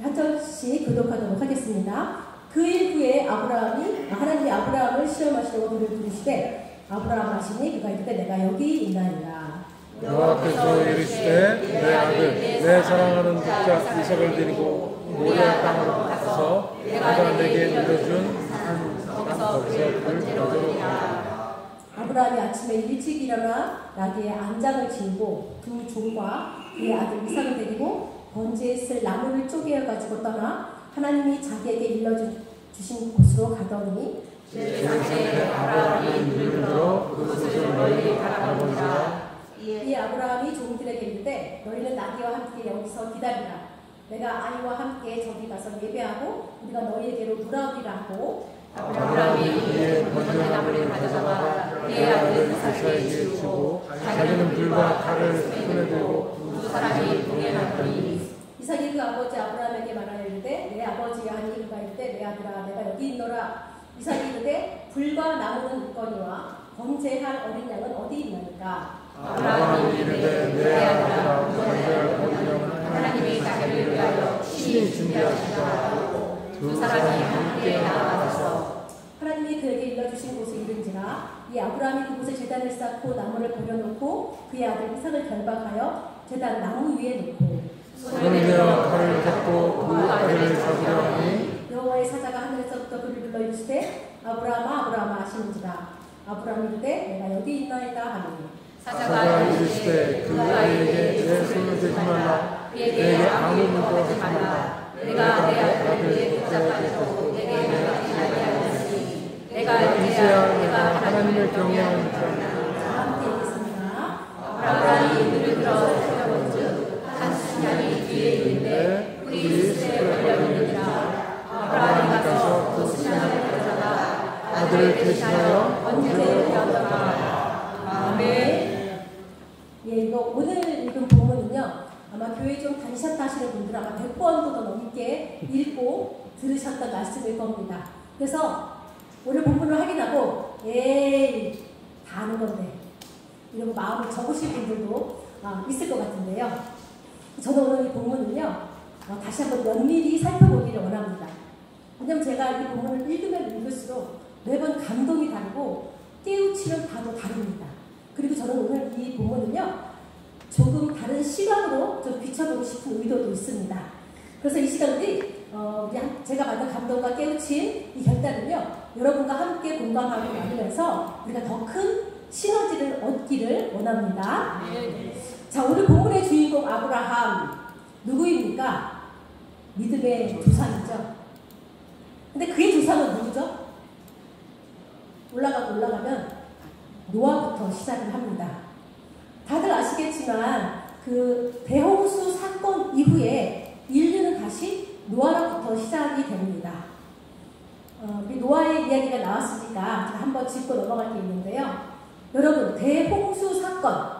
한 절씩 교독하도록 하겠습니다. 그일 후에 하나님이 아브라함을 시험하시려고 그를 부르시되 아브라함 하시니 그가 이르되 내가 여기 있나이다. 여호와께서 이르시되 내 아들 내 사랑하는 독자 이삭을 데리고 모리아 땅으로 가서 내가 내게 내려준 거기서 불 가져라. 아브라함이 아침에 일찍 일어나 나귀의 안장을 지우고 두 종과 그의 아들 이삭을 데리고 번제에 쓸 나무를 쪼개어 가지고 떠나 하나님이 자기에게 일러주신 곳으로 가더니 제3에 아브라함이 눈을 들어 그곳을 멀리 바라보니라. 이 아브라함이 종들에게 이르되 너희는 나귀와 함께 여기서 기다리라. 내가 아이와 함께 저기 가서 예배하고 우리가 너희에게로 돌아오리라 하고 아브라함이 이에 번제나무를 가져다가 그의 아들 이삭에게 주고 자기는 불과 칼을 손에 들고 두 사람이 동행하더니 이삭이 그 아버지 아브라함에게 말하여 이르되 내 아버지야 하니 그가 이르되 내 아들아 내가 여기 있노라. 이삭이 이르되 불과 나무는 있거니와 번제할 어린 양은 어디 있나이까. 아브라함이 이르되 내 아들아 번제할 어린 양은 하나님이 자기를 위하여 친히 준비하시더라. 두 사람이 함께 나아가서 하나님이 그에게 일러주신 곳에 이른지라 이 아브라함이 그곳에 제단을 쌓고 나무를 버려놓고 그의 아들 이삭을 결박하여 제단 나무 위에 놓고 손에 들어 칼을 잡고 그 아들을 잡으려 하니 여호와의 사자가 하늘에서부터 그를 불러 이르시되 아브라함아 아브라함아 하시는지라. 아브라함이 이르되 내가 여기 있나이다 하니 사자가 이르시되 그 아이에게 내 손을 대지 말라. 내게 아무 문도 하지 말라. 내가 내 아들에게 붙잡아주고 내게 나가게 하였으니 내가 이제야 내가 하나님을 경외하는 자라. 함께 읽겠습니다. 아브라함이 눈을 들어 살펴본즉 한 순양이 뒤에 있는데 뿔이 숲에 걸려있느니라. 아브라함이 가서 그 순양을 가져다가 아들을 대신하여 번제에 드렸더라. 아멘. 예, 이거 오늘 읽은 본문은요 아마 교회 좀 다니셨다 하시는 분들 아마 100번도 더 넘게 읽고 들으셨던 말씀일 겁니다. 그래서 오늘 본문을 확인하고 에이 다 아는 건데 이러고 마음을 접으실 분들도 있을 것 같은데요. 저는 오늘 이 본문은요 다시 한번 면밀히 살펴보기를 원합니다. 왜냐면 제가 이 본문을 읽으면 읽을수록 매번 감동이 다르고 깨우치는 바도 다릅니다. 그리고 저는 오늘 이 본문은요 조금 다른 시각으로 좀 비춰보고 싶은 의도도 있습니다. 그래서 이 시간들이 제가 받은 감동과 깨우친 이 결단은요 여러분과 함께 공감하고 나누면서 우리가 더 큰 시너지를 얻기를 원합니다. 자, 오늘 본문의 주인공 아브라함 누구입니까? 믿음의 조상이죠. 근데 그의 조상은 누구죠? 올라가면 노아부터 시작을 합니다. 다들 아시겠지만 그 대홍수 사건 이후에 인류는 다시 노아로부터 시작이 됩니다. 우리 노아의 이야기가 나왔으니까 제가 한번 짚고 넘어갈 게 있는데요. 여러분, 대홍수 사건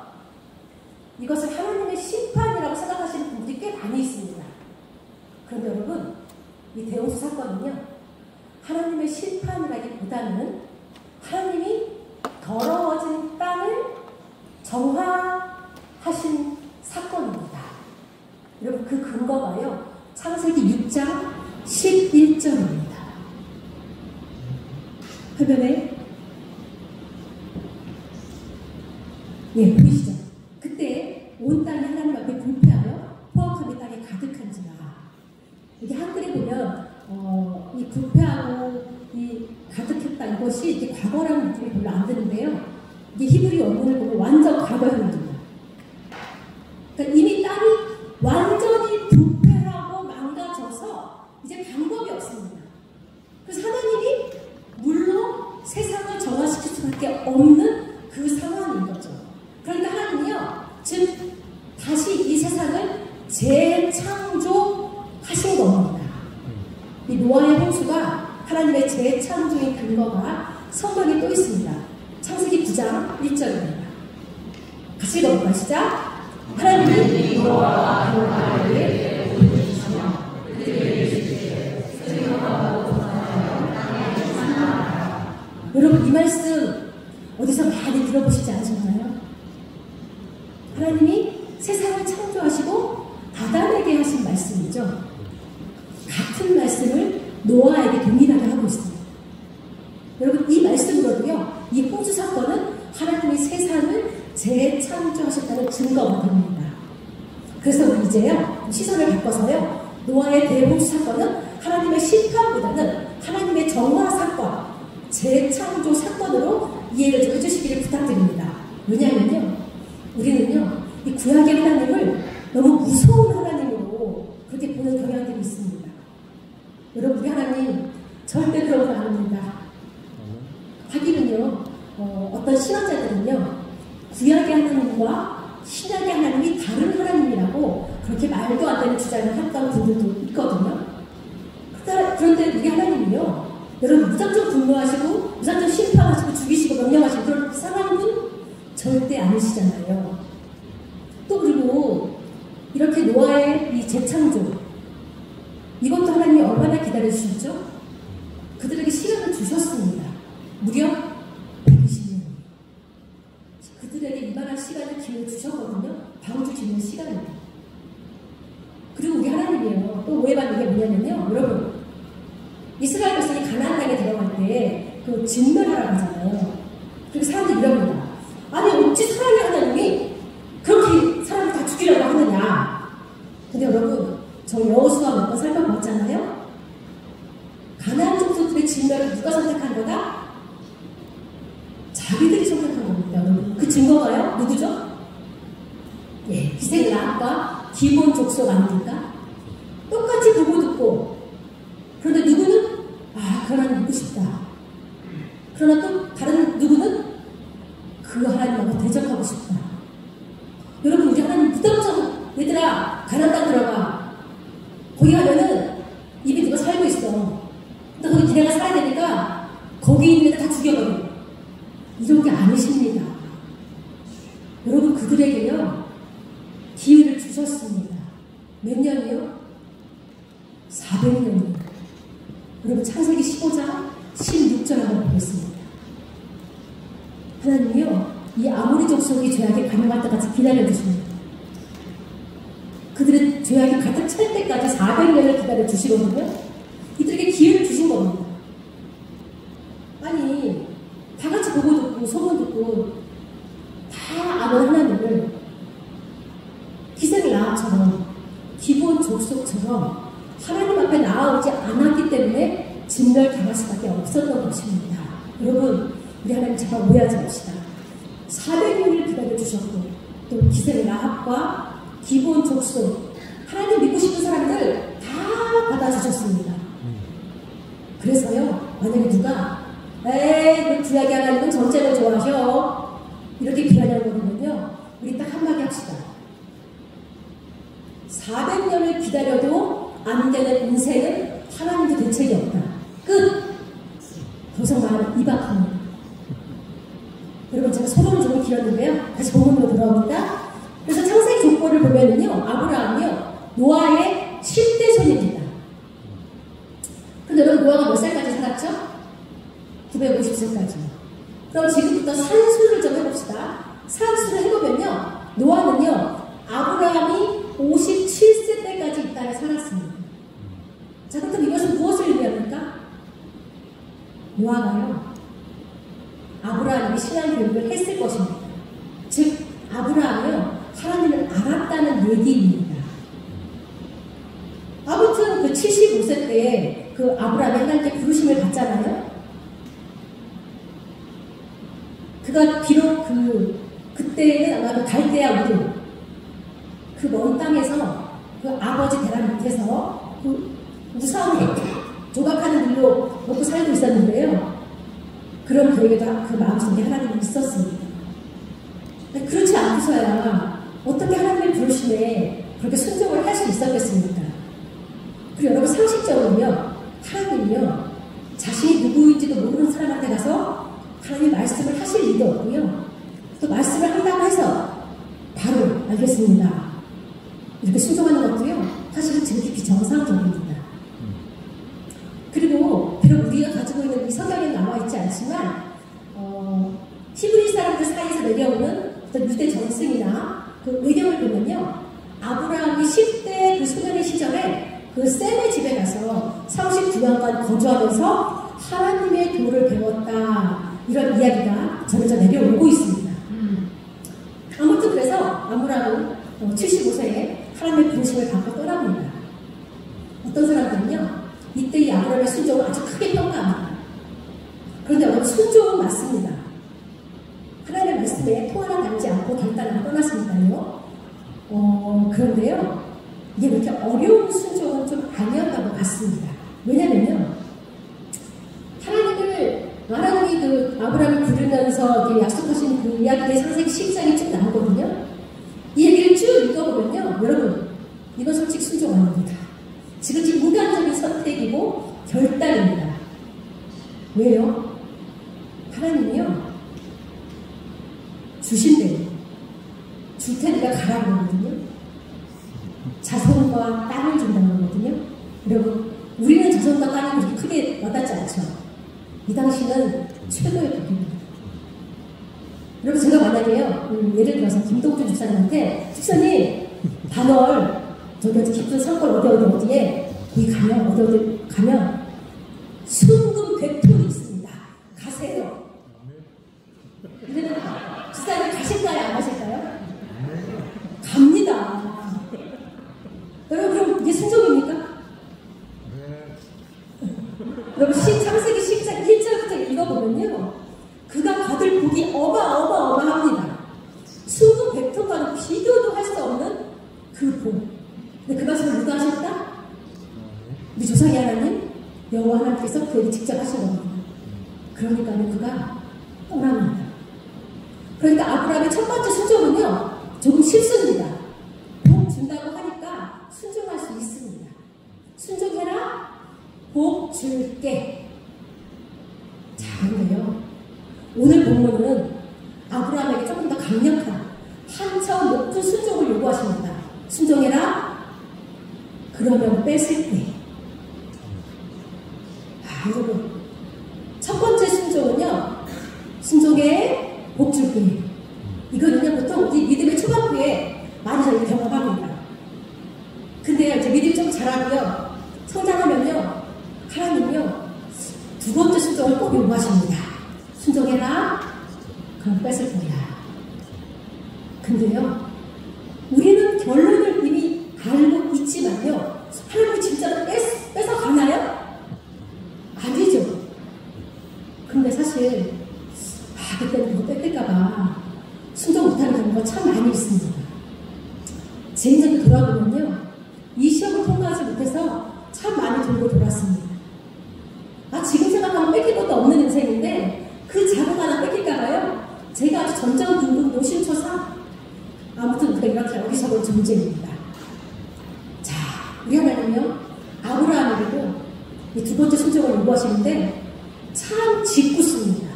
이것을 하나님의 심판이라고 생각하시는 분들이 꽤 많이 있습니다. 그런데 여러분, 이 대홍수 사건은요 하나님의 심판이라기보다는 하나님이 더러워진 땅을 정화하신 사건입니다. 여러분 그 근거가요 창세기 6장 11절입니다. 화면에 보이시죠? 그때 온 땅이 하나님 앞에 불패하여 포악함이 땅에 가득한지라. 이게 한글에 보면 이 불패하고 이 가득했다 이것이 이렇게 과거라는 느낌이 별로 안 드는데요. 이게 히브리 원문을 보면 완전 과거형입니다. 그러니까 이미 땅이 완전히 부패하고 망가져서 이제 방법이 없습니다. 그래서 하나님이 물로 세상을 정화시킬 수밖에 없는 그 상황인 거죠. 그런데 하나님이요, 즉 다시 이 세상을 재창조하신 겁니다. 이 노아의 홍수가 하나님의 재창조의 근거가 성경에 또 있습니다. 창세기 9장 1절입니다. 같이 읽어볼까요? 시작! 하나님이 노아와 그 아이를 부르시며 그들에게 이르시되 생명하고 동하여 땅에 사나. 여러분 이 말씀 어디서 많이 들어보시지 않으셨나요? 하나님이 세상을 창조하시고 아담에게 하신 말씀이죠. 그래서 우리 이제요, 시선을 바꿔서요, 노아의 대복수 사건은 하나님의 심판보다는 하나님의 정화 사건, 재창조 사건으로 이해를 좀 해주시기를 부탁드립니다. 왜냐하면요, 우리는요, 이 구약의 하나님을 너무 무서운 하나님으로 그렇게 보는 경향들이 있습니다. 여러분, 우리 하나님 절대 그런 건 아닙니다. 하기는요, 어떤 신학자들은요, 구약의 하나님과 신약의 하나님이 다른 하나님이라고 그렇게 말도 안 되는 주장을 했던 분들도 있거든요. 그런데 우리 하나님이요, 여러분 무작정 분노하시고 무작정 심판하시고 죽이시고 명령하시고 그런 이상한 분 절대 아니시잖아요. 또 그리고 이렇게 노아의 이 재창조, 이것도 하나님이 얼마나 기다려주셨죠? 그들에게 시간을 주셨습니다. 무려 120년. 그들에게 이만한 시간을 기회를 주셨거든요. 방주 짓는 시간을. 그리고 우리 하나님이요, 또 오해받는 게 뭐냐면요, 여러분, 이스라엘 백성이 가나안 땅에 들어갈 때 그 진멸하라고 하잖아요. 그리고 사람들이 이럽니다. 아니, 어찌 사랑의 하나님이 그렇게 사람을 다 죽이려고 하느냐. 근데 여러분, 저 여호수아 몇 번 살펴봤잖아요. 가나안 족속들의 진멸을 누가 선택한 거다? 자기들이 선택한 겁니다. 여러분, 그 증거가요? 누구죠? 예, 기생라합과 기몬 족속 아닙니까? 똑같이 보고 듣고, 그런데 누구는 그 하나님 믿고 싶다. 그러나 또 다른 누구는 그 하나님하고 대적하고 싶다. 여러분, 우리 하나님 무덤성, 얘들아 가나안 땅 들어가. 거기 가면은 이미 누가 살고 있어. 근데 거기 니네가 살아야 되니까 거기 있는 애들 다 죽여버려. 이런 게 아니십니다. 여러분, 그들에게요 기회를 주셨습니다. 몇 년이요? 400년이요. 여러분, 창세기 15장 16절 한번 보겠습니다. 하나님이요, 이 아모리 족속이 죄악에 감염할 때까지 기다려주십니다. 그들의 죄악이 가득 찰 때까지 400년을 기다려주시거든요. 이들에게 기회를 주신 겁니다. 아니, 다 같이 보고 듣고 소문 듣고 다 아는 하나님을 기생라합처럼 기본 족속처럼 하나님 앞에 나아오지 않았기 때문에 진멸당할 수밖에 없었던 것입니다. 여러분, 우리 하나님 제발 오해하지 맙시다. 400년을 기다려주셨고 또 기생라합과 기본 족속, 하나님 믿고 싶은 사람들 다 받아주셨습니다. 그래서요, 만약에 누가 그 구약의 하나님은 전쟁을 좋아하셔 이렇게 비하냐고 그러면요, 우리 딱 한마디 합시다. 400년을 기다려도 안 되는 인생은 하나님도 대책이 없다. 끝! 더 이상 말하면 입 아픕니다. 여러분, 제가 소론을 조금 길었는데요, 다시 본문으로 돌아옵니다. 그래서 창세기 족보를 보면은요, 아브라함이요 노아의 10대 손입니다. 근데 여러분, 노아가 몇 살까지 살았죠? 950세까지. 그럼 지금부터 산수를 좀 해봅시다. 산수를 해보면요, 노아는요 아브라함이 57세 때까지 이 땅에 살았습니다. 자, 그럼 이것은 무엇을 의미합니까? 노아가요 아브라함이 신앙교육을 했을 것입니다. 즉, 아브라함이요 하나님을 알았다는 얘기입니다. 아무튼 그 75세 때 그 아브라함이 하나님께 부르심을 받잖아요. 그가 비록 그때는 아마 갈대아 우르 그 먼 땅에서 그 아버지 대란 밑에서 그 무사하게 조각하는 일로 먹고 살고 있었는데요. 그런 그에게도 그 마음속에 하나님이 있었습니다. 근데 그렇지 않고서야 어떻게 하나님의 부르심에 그렇게 순종을 할 수 있었겠습니까? 그리고 여러분, 상식적으로요, 하나님이요 자신이 누구인지도 모르는 사람한테 가서 하나님 말씀을 하실 일도 없고요, 또 말씀을 한다고 해서 바로 알겠습니다 이렇게 순종하는 것도요 사실은 지극히 정상적입니다. 그리고 비록 우리가 가지고 있는 이 성경에 나와 있지 않지만 히브리 사람들 사이에서 내려오는 어떤 유대 전승이나 그 의견을 보면요, 아브라함이 10대 그 소년의 시절에 그 셈의 집에 가서 39년간 거주하면서 하나님의 도를 배웠다, 이런 이야기가 전해져 내려오고 있습니다. 아무튼 그래서 아브라함은 75세에 하나님의 부르심을 받고 떠납니다. 어떤 사람들은요, 이때 이 아브라함의 순종을 아주 크게 평가합니다. 그런데 여러분, 순종은 맞습니다. 하나님의 말씀에 통 하나 남지 않고 결단하고 떠났으니까요. 그런데요, 이게 그렇게 어려운 순종은 좀 아니었다고 봤습니다. 왜냐면요, 하나님이 그 아브라함을 부르면서 약속하신 그 이야기의 창세기 10장이 쭉 나오거든요. 이 얘기를 쭉 읽어보면요, 여러분, 이건 솔직히 순종 아닙니다. 지금 인간적인 선택이고 결단입니다. 왜요? 하나님이요, 주신 대로 줄 테니까 가라고 하거든요. 자손과 땅을 준다고 하거든요. 여러분, 우리는 자손과 땅이 그렇게 크게 와닿지 않죠. 이 당시는 최고의 복입니다. 여러분, 제가 만약에요, 예를 들어서 김동준 집사님한테, 집사님, 단월, 저기 깊은 산골 어디에, 거기 가면, 어디 가면, 순금 100톤이 있습니다. 가세요. 이러면, 집사님 가실까요? 안 가실까요? 갑니다. 여러분, 그럼 이게 순종입니까? 여러분, 창세기 10장 1절부터 읽어보면요, 그가 받을 복이 어마어마합니다. 순금 100톤과는 비교도 할 수 없는 그 복. 근데 그 말씀을 누가 하셨다? 우리 조상의 하나님, 여호와 하나님께서 그 얘기 직접 하신 겁니다. 그러니까 그가 떠납니다. 그러니까 아브라함의 첫 번째 순종은요, 조금 실수입니다. 복 준다고 하니까 순종할 수 있습니다. 순종해라, 복 줄게. 자, 그런데요, 오늘 본문은 아브라함에게 조금 더 강력한 한 차원 높은 순종을 요구하십니다. 순종해라, 그러면 뺏을게. 여러분, 첫 번째 순종은요, 순종에 복 줄게. 이거는요, 보통 우리 믿음의 초반부에 많이 저희 경험합니다. 근데요, 이제 믿음이 좀 자라고요, 성장하면요, 하나님요, 두 번째 순종을 꼭 요구하십니다. 순종해라, 그럼 뺏을 거야. 근데요, 우리는 결론을 이미 알고 있지만요, 하나님이 진짜로 뺏어 가나요? 아니죠. 근데 사실, 그때는 그거 뺏길까봐 순종 못하는 경우가 참 많이 있습니다. 제 인생을 돌아보면요, 이 시험을 통과하지 못해서 참 많이 돌고 돌았습니다. 지금 생각하면 뺏길 것도 없는 인생인데, 그 작은 하나 뺏길까봐요, 제가 아주 전전긍긍 노심초사, 아무튼 우리가 이렇게 여기서 본 존재입니다. 자, 우리 하나님은요, 아브라함에게도 이 두 번째 순종을 요구하시는데 참 짓궂습니다.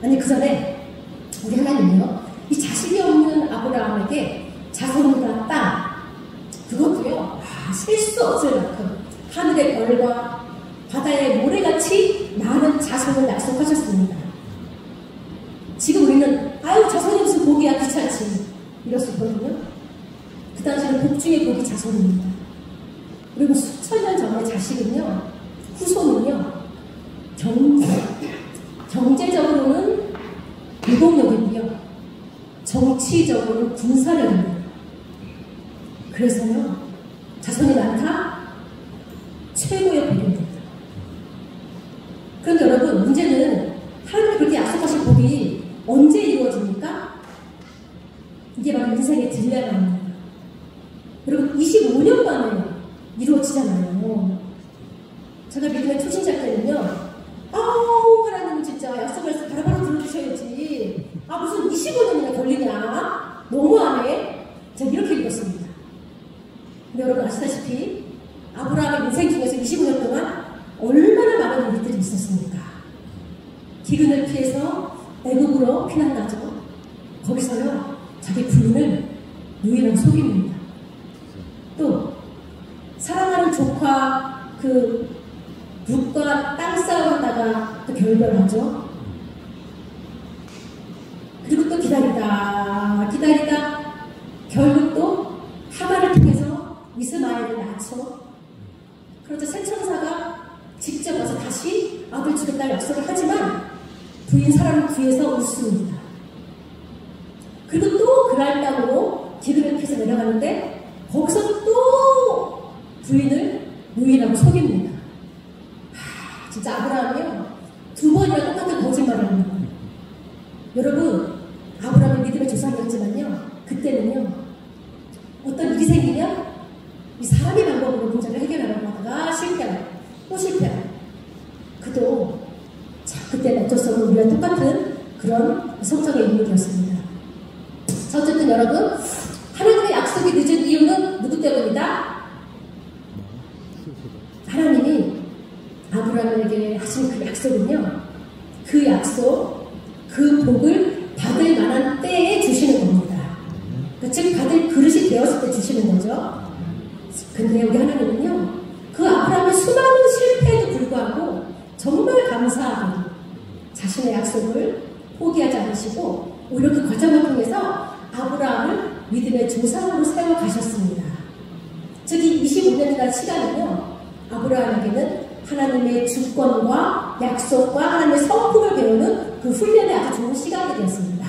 아니, 그 전에 우리 하나님은요, 이 자식이 없는 아브라함에게 자손과 땅, 그것도요, 셀 수 없을 만큼 하늘의 별과 바다의 모래같이 많은 자손을 약속하셨습니다. 지금 우리는 자손이 무슨 복이야, 귀찮지, 이럴 수 있거든요. 그 당시에는 복 중에 복이 자손입니다. 그리고 수천 년 전의 자식은요, 후손은요, 경제적으로는 노동력이고요, 정치적으로는 군사력입니다. 그래서요, 자손이 많다? 최고의 복입니다. 그런데 여러분, 문제는 하나님이 그렇게 약속하신 복이 언제 이루어집니까? 이게 바로 인생의 딜레마입니다. 여러분, 25년 만에 이루어지잖아요. 제가 믿음의 초신자 때는요, 하나님은 진짜 약속을 바로바로 들어주셔야지, 무슨 25년이나 걸리냐, 너무하네, 제가 이렇게 읽었습니다. 근데 여러분 아시다시피 아브라함의 인생 중에서 25년 동안 얼마나 많은 일들이 있었습니까? 기근을 피해서 애굽으로 피난가죠. 거기서요, 자기 부인을 유일한 속입니다. 또 사랑하는 조카 그 룻과 땅 싸움하다가 또 결별하죠. 그리고 또 기다리다 결국 또 하마를 통해서 이스마엘을 낳죠. 그러자 새천사가 직접 와서 다시 아들 주겠다는 약속을 하지만 부인 사람 뒤에서 웃습니다. 그리고 또 그날 땅으로 기근을 해서 내려가는데 거기서 또 부인을 유인하고 속입니다. 진짜 아브라함이요. 2번이나 똑같은 거짓말을 합니다. 여러분, 아브라함이 믿음의 조상이었지만요. 그때는요. 어떤 일이 생기면 이 사람의 방법으로 문제를 해결하려고 하다가 실패하고 또 실패하고 그도 자, 그때는 어쩔 수 없는 우리와 똑같은 그런 성적의 인물이었습니다. 자, 어쨌든 여러분, 하나님의 약속이 늦은 이유는 누구 때문이다? 하나님이 아브라함에게 하신 그 약속은요, 그 약속, 그 복을 받을 만한 때에 주시는 겁니다. 즉 받을 그릇이 되었을 때 주시는 거죠. 근데 여기 하나님은요, 그 아브라함의 수많은 실패에도 불구하고 정말 감사하게 자신의 약속을 포기하지 않으시고 오히려 그 과정을 통해서 아브라함을 믿음의 조상으로 세워가셨습니다. 즉 이 25년이라는 시간은요, 아브라함에게는 하나님의 주권과 약속과 하나님의 성품을 배우는 그 훈련에 아주 좋은 시간들이었습니다.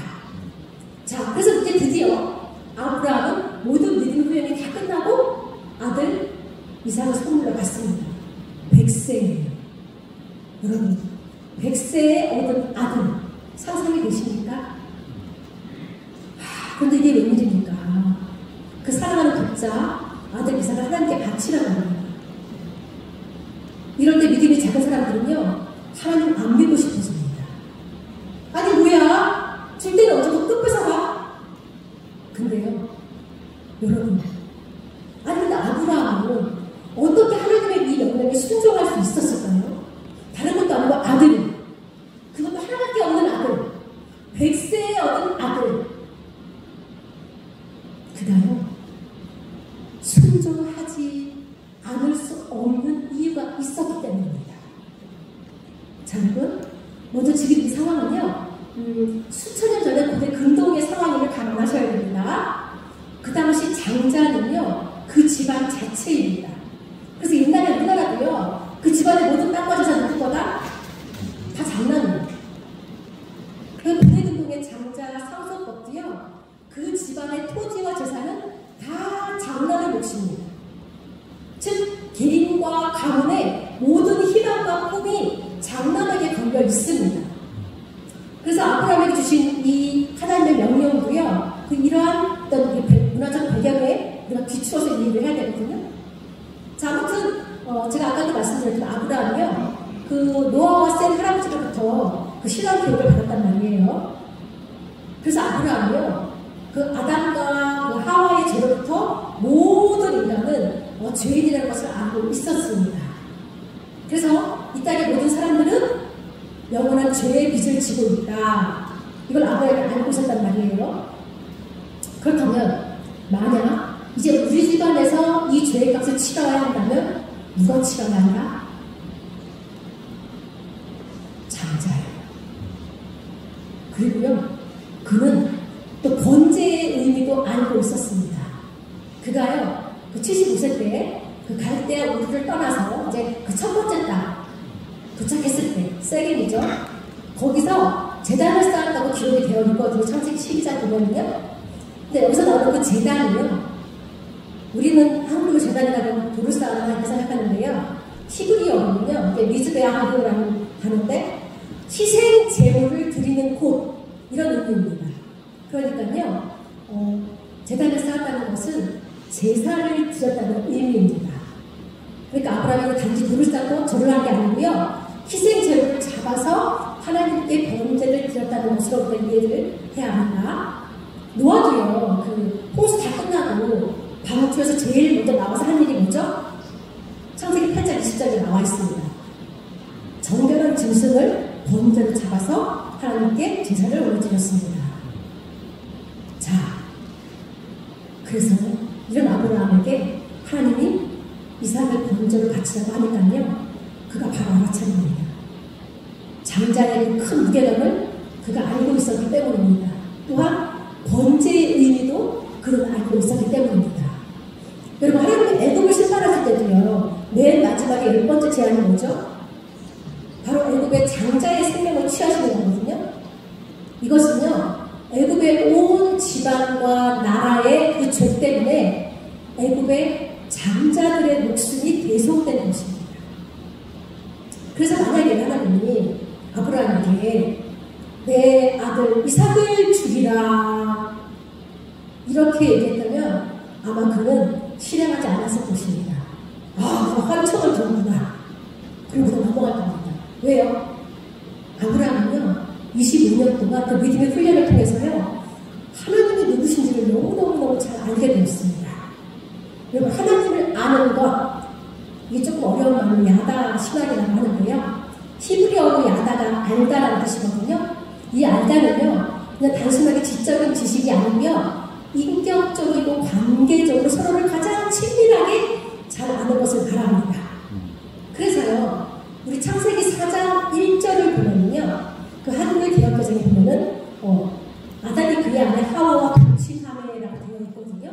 자, 그래서 이제 드디어 아브라함은 모든 믿음 훈련이 다 끝나고 아들 이삭을 선물로 받습니다. 100세예요. 여러분, 100세에 얻은 아들 상상이 되십니까? 그런데 이게 웬일입니까? 그 사랑하는 독자 아들 이삭을 하나님께 바치라고 합니다. 이럴 때 믿음이 작은 사람들은요, 하나님 안 믿고 싶어집니다. 아니 뭐야? 줄 때는 어쩌고 끝부서가? 근데요, 여러분, 아니 근데 아브라함은 어떻게 하나님의 이 명령에 순종할 수 있었을까요? 다른 것도 아니고 아들, 그것도 하나밖에 없는 아들, 100세에 얻은 아들. 그다음 순종하지 않을 수 없는 이유가 있었기 때문입니다. 자, 여러분, 먼저 지금 이 상황은요, 수천 년 전에 고대 근동의 상황을 감안하셔야 됩니다. 그 당시 장자는요, 그 집안 자체입니다. 그래서 옛날에 우리나라도요, 그 집안의 모든 땅과 재산 누구 거다? 다 장남이에요. 그 고대 근동의 장자 상속법도요, 그 집안의 토지와 재산은 다 장남의 몫입니다. 즉, 개인과 가문의 모든 희망과 꿈이 장남에게 걸려 있습니다. 그래서 아브라함에게 주신 이 하나님의 명령도요, 그 이러한 어떤 문화적 배경에 우리가 비추어서 이해를 해야 되거든요. 자, 아무튼 제가 아까도 말씀드렸던 아브라함이요, 그 노아와 셈 할아버지로부터 그 신앙 교육을 받았단 말이에요. 그래서 아브라함이요, 그 아담과 그 하와의 죄로부터 모든 인간은 죄인이라는 것을 알고 있었습니다. 그래서 이 땅의 모든 사람들은 영원한 죄의 빚을 지고 있다. 이걸 아브라함이 알고 있었단 말이에요. 그렇다면 만약 이제 우리 집안에서 이 죄의 값을 치러야 한다면 누가 치러야 한다? 장자예요. 그리고요, 그는 또 번제의 의미도 알고 있었습니다. 그가요, 그 75세 때 그 갈대아 우르를 떠나서 이제 그 첫 번째 땅 도착했을 때, 세겜이죠. 거기서 제단을 쌓았다고 기록이 되어 있거든요. 창세기 12장 보면요. 근데 여기서 나오는 그 제단은요, 우리는 한국으로 제단이라고 돌을 쌓아서 생각하는데요, 히브리어로는요, 이게 미즈베아하고라는 하는데 희생 제물을 드리는 곳, 이런 의미입니다. 그러니까요, 제단을 쌓았다는 것은 제사를 드렸다는 의미입니다. 그러니까 아브라함이 단지 돌을 쌓고 절을 한 게 아니고요, 희생 제물을 잡아서 하나님께 번제를 드렸다는 것으로 우리가 이해를 해야 합니다. 노아도요, 그 홍수 다 끝나고 방주에서 제일 먼저 나와서 한 일이 뭐죠? 창세기 8장 20절에 나와 있습니다. 정결한 짐승을 번제로 잡아서 하나님께 제사를 올려드렸습니다. 자, 그래서 이런 아브라함에게 하나님이 이삭을 번제로 바치라고 하니까요, 그가 바로 알아차립니다. 장자의 큰 무게감을 그가 알고 있었기 때문입니다. 또한 번제의 의미도 그는 알고 있었기 때문입니다. 여러분, 하나님이 애굽을 심판하실 때도요, 맨 마지막에 10번째 제안이 뭐죠? 바로 애굽의 장자의 생명을 취하시는 거거든요. 이것은요, 애굽의 온 지방과 나라의 그 족대 때문에 애굽의 장자들의 목숨이 대속된 것입니다. 그래서 만약에 하나님이 아브라함에게 내 아들 이삭을 주리라 이렇게 얘기했다면 아마 그는 실행하지 않았을 것입니다. 아, 환청을 주는구나. 그리고 넘어갈 겁니다. 왜요? 아브라함은요 25년 동안 그 믿음의 훈련을 통해서요 하나님이 누구신지를 너무너무 잘 알게 되었습니다. 여러분, 하나님을 아는 것, 이게 조금 어려운 말로 야다 신학이라고 하는데요. 히브리어로 야다가 알다라는 뜻이거든요. 이 알다는요, 그냥 단순하게 지적인 지식이 아니며 인격적이고 관계적으로 서로를 가장 친밀하게 잘 아는 것을 말합니다. 그래서요, 우리 창세기 4장 1절을 보면요, 그 한글 개역개정에 보면은 아담이 그의 아내 하와와 동침하매라고 되어 있거든요.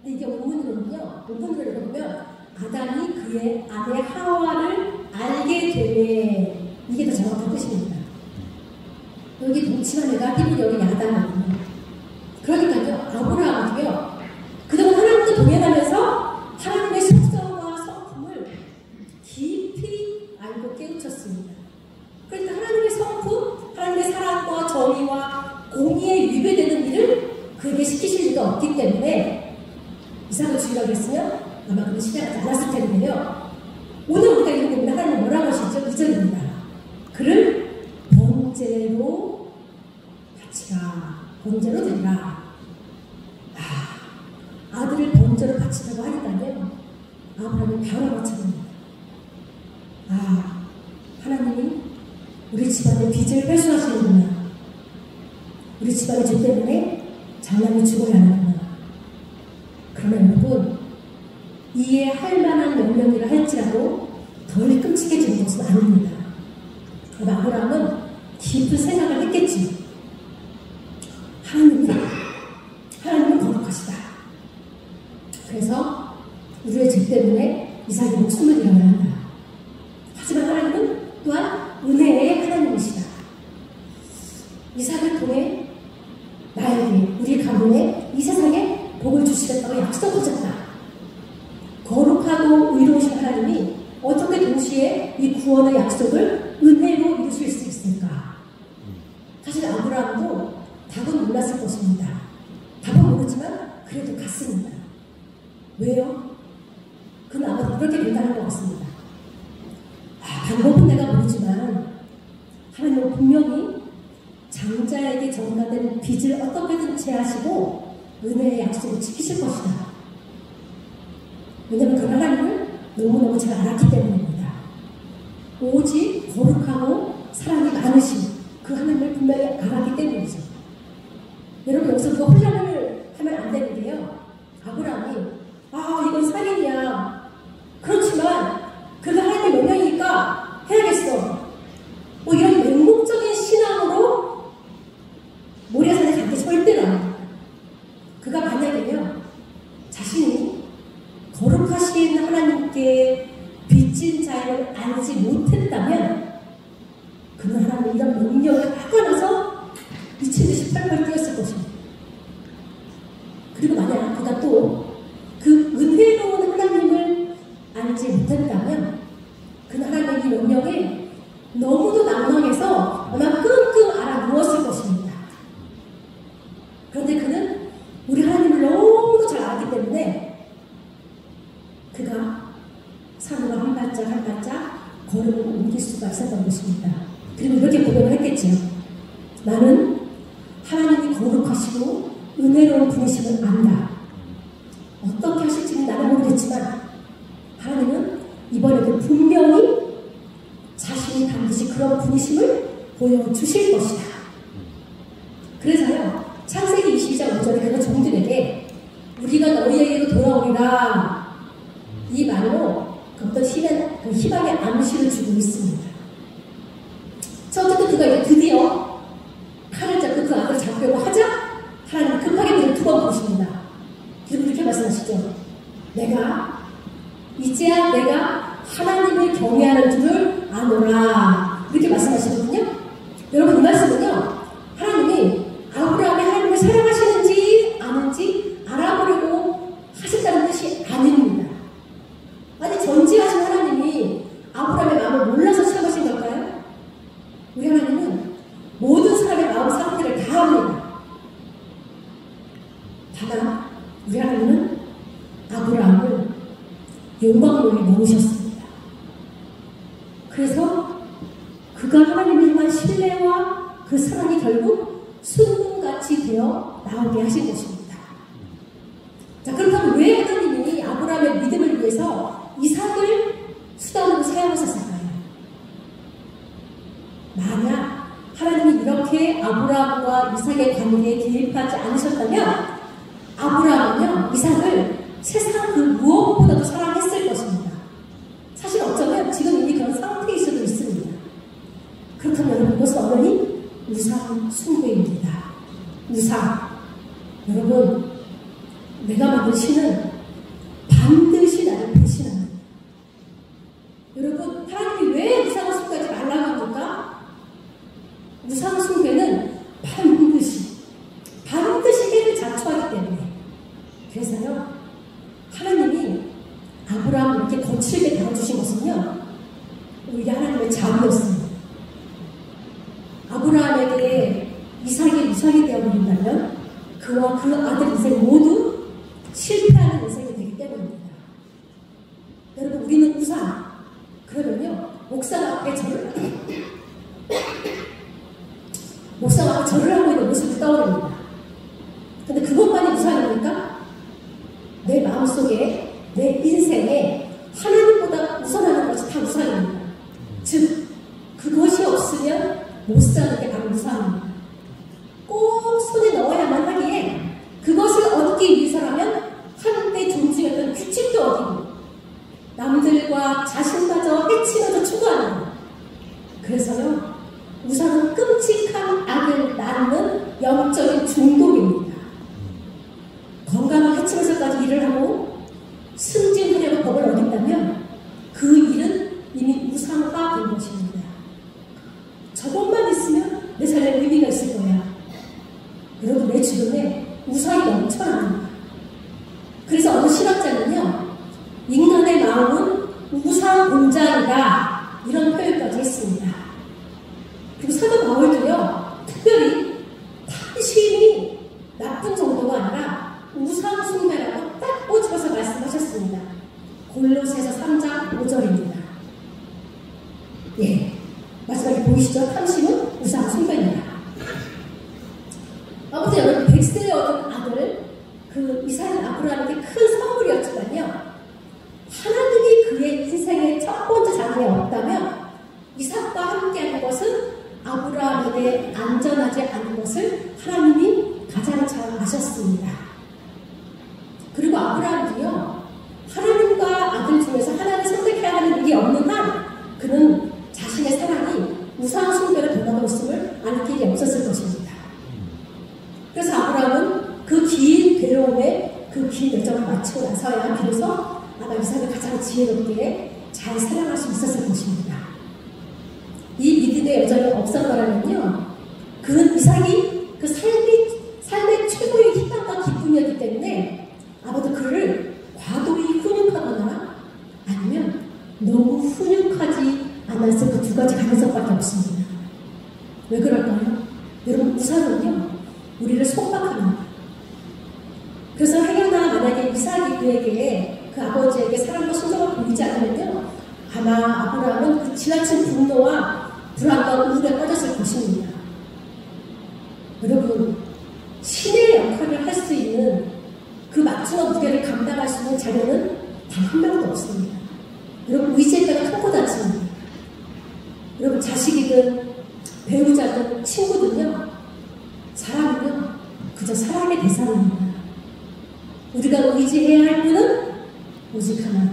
근데 이게 원문으로는요, 원문으로 보면 아담이 그의 아내 하와를 알게 되네, 이게 더 정확한 뜻입니다. 여기 동침하매가 히브리어로 야다거든요. 그러니까요, 아브라함도요, 그동안 하나님과 동행하면서 하나님의 속성과 성품을 깊이 알고 깨우쳤습니다. 그러니까 하나님의 성품, 하나님의 사랑과 정의와 공의에 위배되는 일을 그에게 시키실 리가 없기 때문에 이삭을 주려고 했으면 아마 그는 실행하지 않았을 텐데요. 오늘 우리가 읽어보면 하나님은 뭐라고 하시죠? 2절입니다. 그를 번제로 바치라. 번제로 드리라. 아들을 번제로 바치라고 하니까요. 아브라함이 바로 바쳐줍니다. 하나님이 우리 집안의 빚을 회수하시는구나. 우리 집안의 죄 때문에 장남이 죽어야 하는구나. 그러나 여러분, 이해할 만한 명령이라 할지라도 덜 끔찍해지는 것은 아닙니다. 그러나 아브라함은 깊은 생각을 했겠지요. 하나님은 거룩하시다. 그래서 우리의 죄 때문에 이삭이 목숨을 잃어야 한다. 하지만 하나님은 또한 은혜의 하나님이시다. 이삭을 통해 나에게, 우리 가문에, 이 세상에 복을 주시겠다고 약속하셨다. 거룩하고 의로우신 하나님이 어떻게 동시에 이 구원의 약속을 은혜로 이루실 수 있을까? 사실 아브라함도 답은 몰랐을 것입니다. 답은 모르지만 그래도 갔습니다. 왜요? 그는 아마 그렇게 된다는 것 같습니다. 방법은 내가 모르지만 하나님은 분명히 장자에게 전가된 빚을 어떻게든 제하시고 은혜의 약속을 지키실 것이다. 왜냐하면 그 하나님을 너무너무 잘 알았기 때문입니다. 오직 거룩하고 사랑이 많으신 그 하나님을 분명히 알았기 때문이죠. 여러분, 여기서 그 혼란을 하면 안 되는데요. 아브라함이 이건 살인이야. 그렇지만 그래도 하나님의 명령이니까 해야겠어. 이런 맹목적인 신앙으로 모리아산에 갈 게 절대로 아닙니다. 그가 만약에요, 자신이 거룩하신 하나님께 빚진 자임을 알지 못했다면 그는 하나님의 이런 명령을 하고 나서 미친 듯이 펄펄 뛰었을 것입니다. 그리고 만약 그가 또 그 은혜로운 하나님을 알지 못했다면 그는 하나님의 이 명령에 너무도 낭망해서 아마 끙끙 앓아 누웠을 것입니다. 그런데 그는 우리 하나님을 너무도 잘 알기 때문에 그가 산으로 한 발짝 한 발짝 걸음을 옮길 수가 있었던 것입니다. 그리고 이렇게 고백을 했겠지요. 나는 하나님이 거룩하시고 은혜로운 분이심을 안다. 어떻게 하실지는 나는 모르겠지만 하나님은 이번에도 분명히 자신이 반드시 그런 분이심을 보여주실 것이다. 그래서요, 창세기 22장 5절에 그가 종들에게 우리가 너희에게로 돌아오리라, 이 말로 그 어떤 희망의 암시를 주고 있습니다. 어쨌든 그가 이제 드디어 칼을 잡고 그 아들을 잡으려고 하자 하나님 급하게 그를 두 번 부르십니다. 그리고 이렇게 말씀하시죠. 이제야 내가 하나님을 경외하는 줄을 아노라, 이렇게 말씀하시거든요. 여러분, 이 말씀은요, 하나님이 아브라함이 하나님을 사랑하시는지 아는지 알아보려고 것이 아닙니다. 아니 전지하신 하나님이 아브라함의 마음을 몰라서 시험하신 걸까요? 우리 하나님은 모든 사람의 마음 상태를 다 합니다. 다만 우리 하나님은 아브라함을 영광로에 넣으셨습니다. 그래서 그가 하나님을 향한 신뢰와 그 사랑이 결국 순금같이 되어 나오게 하신 것입니다. 자, 그렇다면 왜 하나님이 아브라함의 믿음을 위해서 이삭을 수단으로 사용하셨을까요? 만약 하나님이 이렇게 아브라함과 이삭의 관계에 개입하지 않으셨다면 아브라함은요, 이삭을 세상 그 무엇보다도 사랑했을 것입니다. 사실 어쩌면 지금 이미 그런 상태일 수도 있습니다. 그렇다면 여러분, 그것은 어머니 우상 숭배입니다. 우상. 여러분, 내가 만든 신은 반드시 나를 배신합니다. 여러분, 하나님이 왜 우상을 숭배하지 말라고 합니까? 우상 숭배는 반드시 해를 자초하기 때문에. 그래서요, 하나님이 아브라함을 이렇게 거칠게 다뤄주신 것은요, 우리 하나님의 자비였습니다. 아브라함에게 이삭이 우상이 되어버린다면 그와 그 아들 인생 모두 실패하는 인생이 되기 때문입니다. 여러분, 우리는 우상, 그러면요, 목상 앞에 절을 하고 있는 모습을 떠오릅니다. 근데 그것만이 우상입니까? 내 마음속에, 내 인생에 하나님보다 우선하는 것이 다 우상입니다. 즉, 그것이 없으면 못 사는 게 바로 우상입니다. 꼭 손에 넣어야만 하기에 그것을 얻기 위해서라면 한때 존중했던 규칙도 어기고 남들과 자신마저 해치면서 추구하는 것. 그래서요, 우상은 끔찍한 악을 낳는 영적인 중독입니다. 건강을 해치면서까지 일을 하고 승진하려는 법을 어긴다면 그 일은 이미 우상화된 것입니다. 저것만 있으면 내 삶에 의미가 있을 거야. 여러분, 내 주변에 우상이 넘쳐납니다. 그래서 어느 신학자는요, 인간의 마음은 우상 공장이다, 이런 표현까지 했습니다. 그리고 사도 바울도요, 특별히 탐심이 나쁜 정도가 아니라 우상 숭배라고 딱 꽂혀서 말씀하셨습니다. 골로새서 3장 5절입니다. 예, 마지막에 보이시죠? 탐심은 우상 숭배입니다. 아무튼 여러분, 백세에 얻은 아들, 그 이삭은 아브라함에게 큰 선물이었지만요, 하나님이 그의 인생의 첫 번째 장애에 없다면 이삭과 함께하는 것은 아브라함에게 안전하지 않은 것을 하나님이 가장 잘 아셨습니다. 그리고 아브라함도요, 하나님과 아들 중에서 하나님을 선택해야 하는 일이 없는 한 그는 자신의 사랑이 우상 숭배로 변화되었음을 알 길이 없었을 것입니다. 그래서 아브라함은 그 긴 괴로움에 그 긴 여정을 마치고 나서야 비로소 아마 이삭을 가장 지혜롭게 잘 사랑할 수 있었을 것입니다. 이 믿음의 여정이 없었더라면요, 그는 이삭이 그 삶의 최고의 희망과 기쁨이었기 때문에 아마도 그를 과도히 훈육하거나 아니면 너무 훈육하지 않았을 그 두 가지 가능성밖에 없습니다. 왜 그럴까요? 여러분, 우상은요, 우리를 속박합니다. 그래서 행여나 만약에 이삭이 그에게, 그 아버지에게 사랑과 순종을 보이지 않으면요, 아마 아브라함은 그 지나친 분노와 불안과 우울에 빠졌을 것입니다. 여러분, 신의 역할을 할 수 있는 그 막중한 무게를 감당할 수 있는 자녀는 단 한 명도 없습니다. 여러분, 의지에 따라 크고 다칩니다. 여러분, 자식이든 배우자든 친구든요, 사람은요, 그저 사랑의 대상입니다. 우리가 의지해야 할 분은 오직 하나,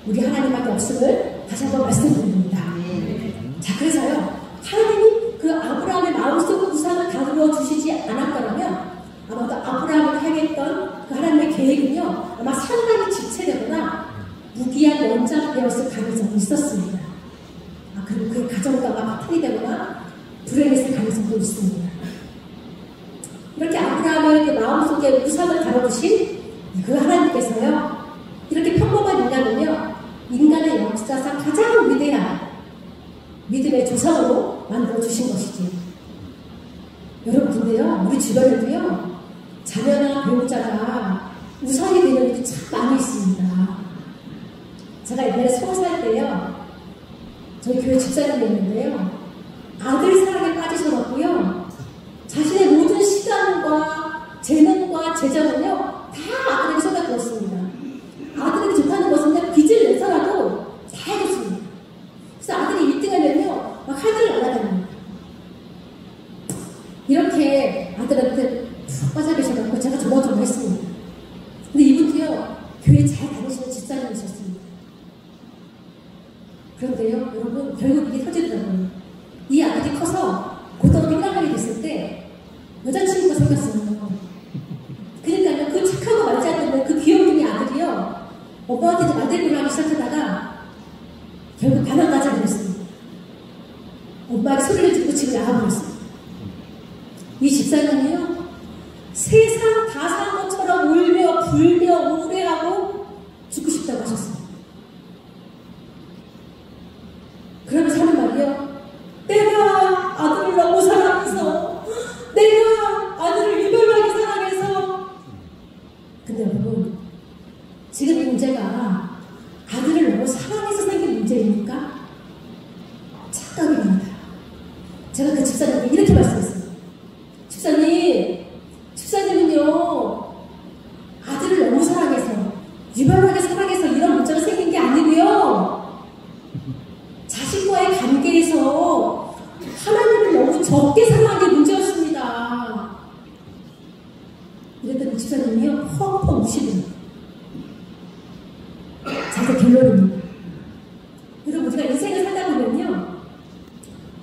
우리 하나님밖에 없음을 다시 한번 말씀드립니다. 자, 그래서요, 하나님이 그 아브라함의 마음속 우상을 다루어 주시지 않았더라면 아마도 아브라함을 향했던 그 하나님의 계획은요, 아마 상당히 지체되거나 무기한 연장되었을 가능성이 있었습니다. 그리고 그 가정과가 파탄이 되거나 불행했을 가능성도 있습니다. 이렇게 아브라함의 그 마음속에 우상을 다뤄주신 그 하나님께서요, 만들어주신 것이지. 여러분, 근데요, 우리 주변에도요, 자녀나 배우자가 우상이 되는 일이 참 많이 있습니다. 제가 옛날에 20살 때요, 저희 교회 집사님이었는데요, 아들 사랑에 빠지셔갖고요, 자신의 모든 시간과 재능과 재정은요, 다 아들에게 쏟아부었습니다. 아들에게 좋다는 것은 빚을 내서라도 다 해줬습니다. 그래서 아들이 1등 하면요, 막 하늘을 날아다닙니다. 이렇게 아들한테 푹 빠져 계셔갖고 제가 조마조마했습니다. 근데 이분도요, 교회 잘 다니시는 집사님이셨습니다. 그런데요, 여러분, 결국 이게 터지더라고요. 이 아들이 커서 고등학교 1학년이 됐을 때 여자친구가 생겼어요. 그러니까요, 그 착하고 말지 않는 그 귀여운 아들이요, 오빠한테 말대꾸를 하기 시작하다가 결국 반항까지 하셨습니다. 엄마의 소리를 듣고 집에 나가버렸어요. 이 집사님이요, 세상 다 산 것처럼 울며 불며 우울해하고 죽고 싶다고 하셨어요. 그러면서 하는 말이요, 내가 아들을 너무 사랑해서, 내가 아들을 이별하게 사랑해서. 근데 여러분, 지금 이 문제가 아들을 너무 사랑해서 생긴 문제입니까? 착각입니다. 제가 그 집사님께 이렇게 말씀했어요. 집사님은요, 아들을 너무 사랑해서, 유별나게 사랑해서 이런 문제가 생긴 게 아니고요, 자신과의 관계에서 하나님을 너무 적게 사랑한 게 문제였습니다. 이랬더니 집사님이요, 펑펑 우시더라고요. 자, 그 결론입니다. 여러분, 우리가 인생을 살다 보면요,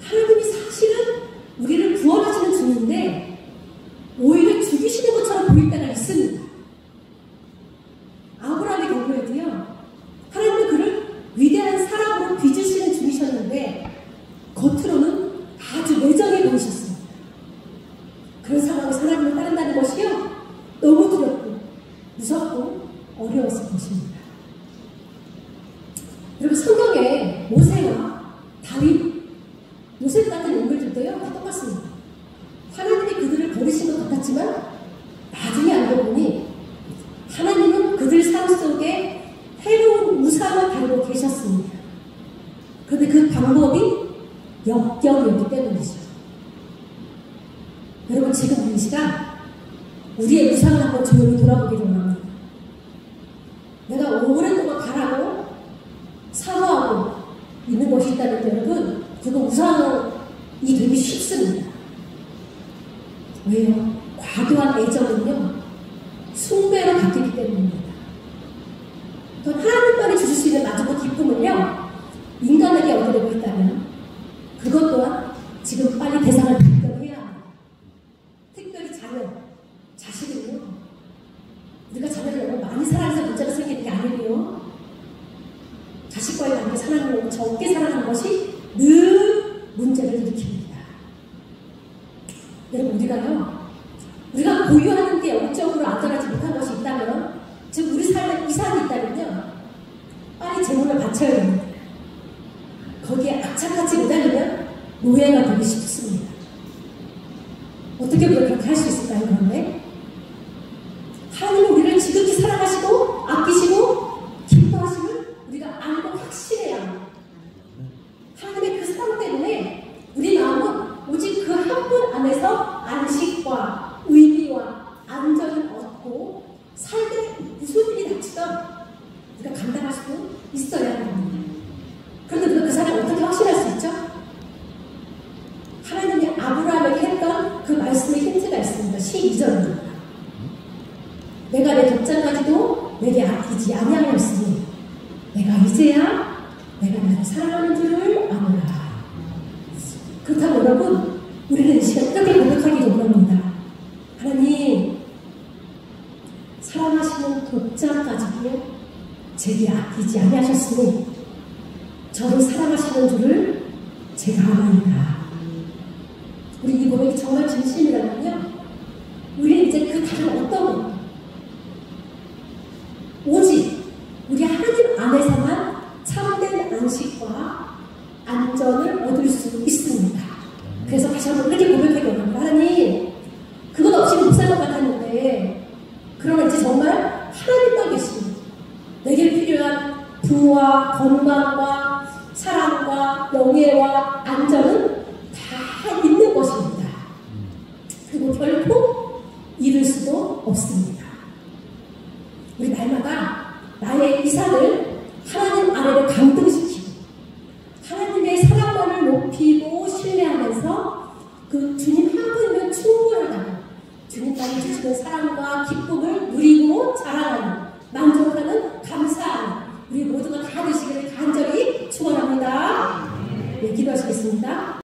하나님이 사실은 우리를 구원하시는 중인데 오히려 죽이시는 것처럼 보일 때가 있습니다. 아브라함의 경우에도요, 하나님은 그를 위대한 사람으로 빚으시는 중이셨는데 겉으로는 아주 매정해 보이셨습니다. 그런 상황에서 하나님을 따른다는 것이요, 너무 두렵고 무섭고 어려웠을 것입니다. 여러분, 성경에 모세와 다윗, 요셉 같은 인물들도요, 다 똑같습니다. 하나님이 그들을 버리신 것 같았지만 나중에 알고 보니 하나님은 그들 삶 속에 해로운 우상을 달고 계셨습니다. 그런데 그 방법이 역경이었기 때문이죠. 여러분, 지금 이 시간 우리의 우상을 한번 조용히 돌아보기를 원합니다. 내가 오랫동안 바라고 사모하고 있는 것이 있다는데 여러분, 그거 우상이 되기 쉽습니다. 왜요? 과도한 애정은요, 숭배로 바뀌기 때문입니다. 또 하나님만이 주실 수 있는 마지막 기쁨은요, 인간에게 얻어내고 있다면 그것 또한 지금 빨리 대상을 발견해야 합니다. 특별히 자녀, 자식은요, 우리가 자녀를 너무 많이 사랑해서 문제가 생기는 게 아니고요, 자식과의 관계 사랑을 너무 적게 사랑하는 것이 늘 문제를 일으킵니다. 여러분, 우리가 보유하는 게 영적으로 안전하지 못한 것이 있다면, 즉 우리 삶에 이상이 있다면요, 빨리 재물을 바쳐야 됩니다. 거기에 악착같이 매달리면 노예가 되기 쉽습니다. 어떻게 우리가 그렇게 할 수 있을까요? 그런데 하나님은 우리를 지극히 사랑하시고 아끼시고 기뻐하심을 우리가 알고 확신해야 합니다. 하나님의 그 사랑 때문에 우리 마음은 오직 그 한 분 안에서 안식과 의미와 안전을 얻고 삶에 무슨 일이 닥치던 우리가 감당할 수 있어야 합니다. 그런데 우리가 그 사람을 어떻게 확신할 수 있죠? 하나님이 아브라함에게 했던 그 말씀의 힌트가 있습니다. 12절입니다. 내가 내 독자까지도 내게 아끼지 아니하였으니 내가 이제야 내가 나를 사랑하는 줄을 아노라. 그렇다면 여러분, 우리는 이 시간 이렇게 고백하기 원합니다. 하나님, 사랑하시는 독자까지도 제게 아끼지 아니하셨으니 저를 사랑하시는 줄을 제가 아나이다. 우리 이 고백이 정말 진심이라면요, 우리는 이제 그 다른 어떤 오직 우리 하나님 안에서만 참된 안식과 안전을 얻을 수 있습니다. 부와 건강과 사랑과 명예와 안전은 다 있는 것입니다. 그리고 결코 잃을 수도 없습니다. 우리 날마다 나의 이삭을 하나님 아래로 강등시키고 하나님의 사랑만을 높이고 신뢰하면서 그 주님 한 분이면 충분하다고 주님까지 주시는 사랑과 기쁨을 누리고 자랑하는 만족하는 감사하는 우리 모두가 다 되시기를 간절히 축원합니다. 네, 기도하시겠습니다.